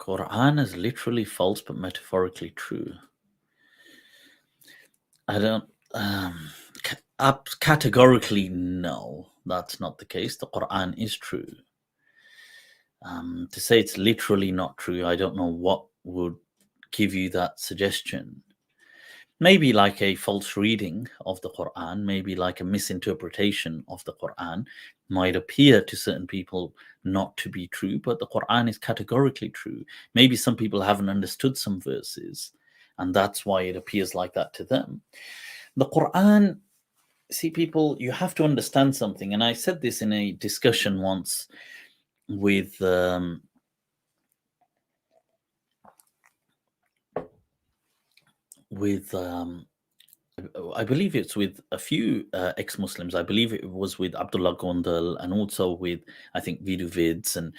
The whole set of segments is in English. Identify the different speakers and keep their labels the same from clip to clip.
Speaker 1: Quran is literally false but metaphorically true. I don't categorically no, that's not the case. The Quran is true. To say it's literally not true, I don't know what would give you that suggestion. Maybe like a false reading of the Quran, maybe like a misinterpretation of the Quran might appear to certain people not to be true, but the Quran is categorically true. Maybe some people haven't understood some verses, and that's why it appears like that to them. The Quran, see, people, you have to understand something, and I said this in a discussion once with I believe it's with a few ex-Muslims. I believe it was with Abdullah Gondal and also with, I think, Vidu Vids. And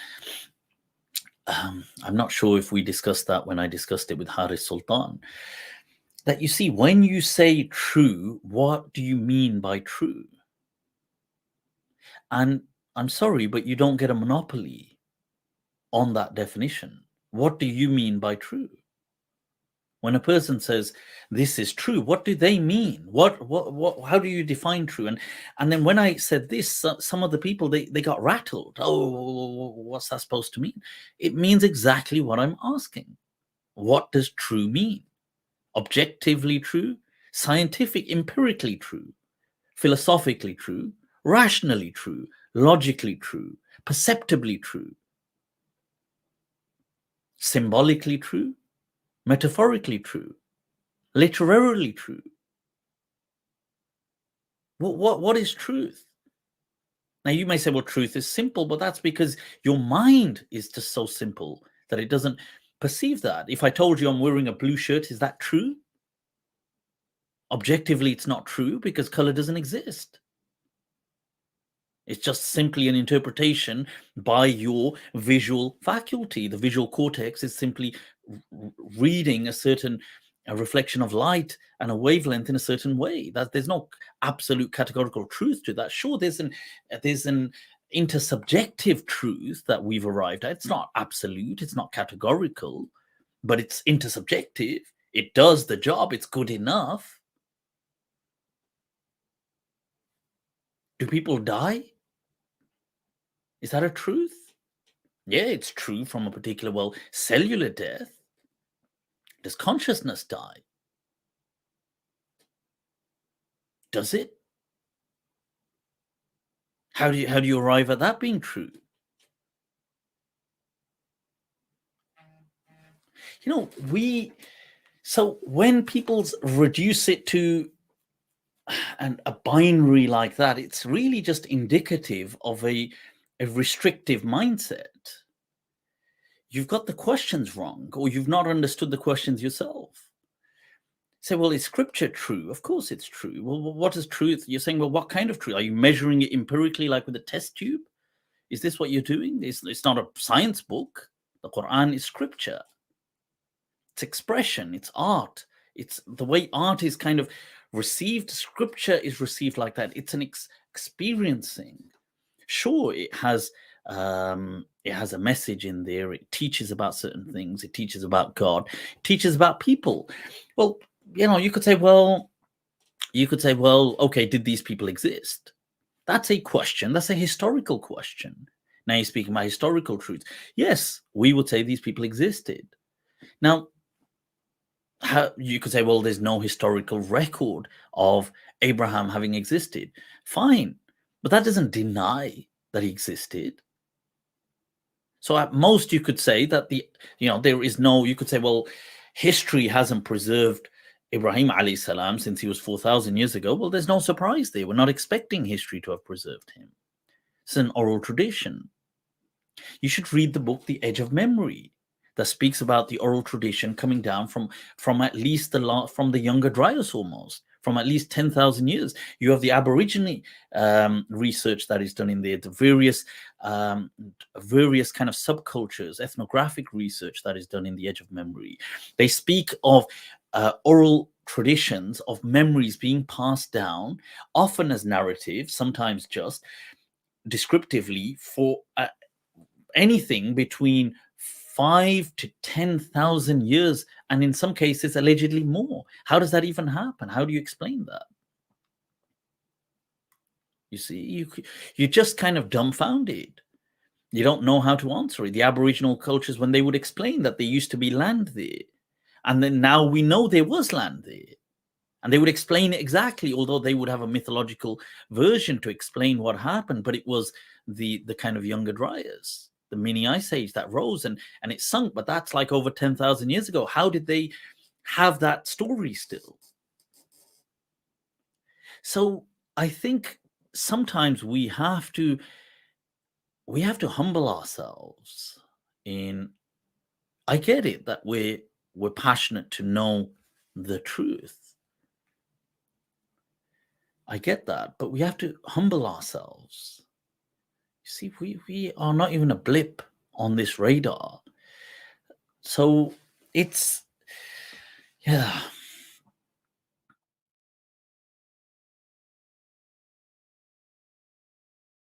Speaker 1: I'm not sure if we discussed that when I discussed it with Haris Sultan. That you see, when you say true, what do you mean by true? And I'm sorry, but you don't get a monopoly on that definition. What do you mean by true? When a person says this is true, what do they mean? What how do you define true? And then when I said this, some of the people they got rattled. Oh, what's that supposed to mean? It means exactly what I'm asking. What does true mean? Objectively true, scientific, empirically true, philosophically true, rationally true, logically true, perceptibly true, symbolically true, metaphorically true, literarily true. What is truth? Now you may say, well, truth is simple, but that's because your mind is just so simple that it doesn't perceive that. If I told you I'm wearing a blue shirt, is that true? Objectively, it's not true because color doesn't exist. It's just simply an interpretation by your visual faculty. The visual cortex is simply reading a reflection of light and a wavelength in a certain way. That there's no absolute categorical truth to that. Sure, there's an intersubjective truth that we've arrived at. It's not absolute, it's not categorical, but it's intersubjective. It does the job, it's good enough. Do people die? Is that a truth? Yeah, it's true from a particular, cellular death. Does consciousness die? Does it? How do you arrive at that being true? So when people reduce it to a binary like that, it's really just indicative of a restrictive mindset. You've got the questions wrong, or you've not understood the questions yourself. Say, well, is scripture true? Of course it's true. Well, what is truth? You're saying, well, what kind of truth? Are you measuring it empirically, like with a test tube? Is this what you're doing? It's not a science book. The Quran is scripture. It's expression. It's art. It's the way art is kind of received. Scripture is received like that. It's an experiencing. Sure, it has a message in there. It teaches about certain things. It teaches about God. It teaches about people. Well, you could say, well, okay, did these people exist? That's a question. That's a historical question. Now you're speaking about historical truth. Yes, we would say these people existed. Now, you could say, well, there's no historical record of Abraham having existed. Fine, but that doesn't deny that he existed. So at most you could say that there is no, you could say, well, history hasn't preserved Ibrahim alayhi salam since he was 4,000 years ago. Well, there's no surprise there. We're not expecting history to have preserved him. It's an oral tradition. You should read the book, The Edge of Memory, that speaks about the oral tradition coming down from at least from the Younger Dryas almost, from at least 10,000 years. You have the Aborigine research that is done in there, the various kind of subcultures, ethnographic research that is done in The Edge of Memory. They speak of oral traditions of memories being passed down, often as narrative, sometimes just descriptively, for anything between 5 to 10,000 years, and in some cases allegedly more. How does that even happen? How do you explain that? You see, you're just kind of dumbfounded. You don't know how to answer it. The Aboriginal cultures, when they would explain that there used to be land there, and then now we know there was land there, and they would explain it exactly, although they would have a mythological version to explain what happened, but it was the kind of Younger Dryas, the mini ice age that rose and it sunk, but that's like over 10,000 years ago. How did they have that story still? So I think sometimes we have to humble ourselves. I get it that we're passionate to know the truth. I get that, but we have to humble ourselves. You see, we are not even a blip on this radar. So yeah,